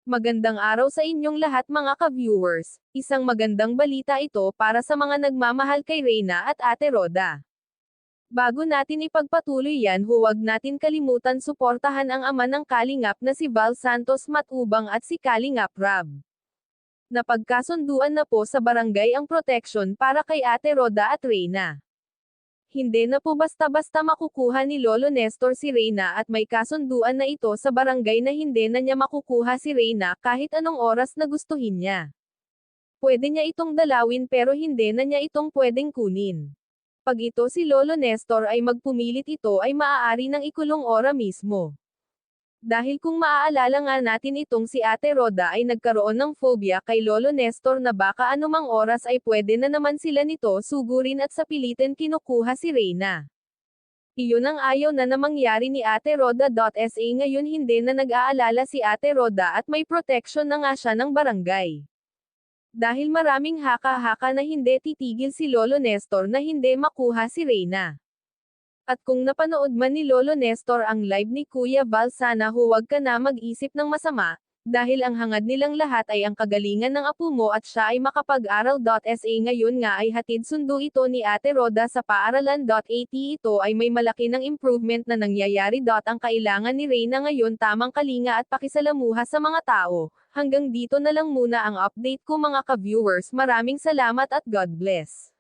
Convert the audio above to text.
Magandang araw sa inyong lahat mga ka-viewers. Isang magandang balita ito para sa mga nagmamahal kay Reyna at Ate Roda. Bago natin ipagpatuloy yan, huwag natin kalimutan suportahan ang ama ng Kalingap na si Val Santos Matubang at si Kalingap Rab. Napagkasunduan na po sa barangay ang protection para kay Ate Roda at Reyna. Hindi na po basta-basta makukuha ni Lolo Nestor si Reyna at may kasunduan na ito sa barangay na hindi na niya makukuha si Reyna kahit anong oras na gustuhin niya. Pwede niya itong dalawin pero hindi na niya itong pwedeng kunin. Pag ito si Lolo Nestor ay magpumilit ito ay maaari ng ikulong ora mismo. Dahil kung maaalala nga natin itong si Ate Roda ay nagkaroon ng phobia kay Lolo Nestor na baka anumang oras ay pwede na naman sila nito sugurin at sa pilitin kinukuha si Reyna. Iyon ang ayaw na mangyari ni Ate Roda. Sa ngayon hindi na nag-aalala si Ate Roda at may protection na nga siya ng barangay. Dahil maraming haka-haka na hindi titigil si Lolo Nestor na hindi makuha si Reyna. At kung napanood man ni Lolo Nestor ang live ni Kuya Val, sana huwag ka na mag-isip ng masama, dahil ang hangad nilang lahat ay ang kagalingan ng apo mo at siya ay makapag-aral. Sa ngayon nga ay hatid sundo ito ni Ate Roda sa paaralan. Ito ay may malaki ng improvement na nangyayari. Ang kailangan ni Reyna ngayon tamang kalinga at pakisalamuha sa mga tao. Hanggang dito na lang muna ang update ko mga ka-viewers. Maraming salamat at God bless.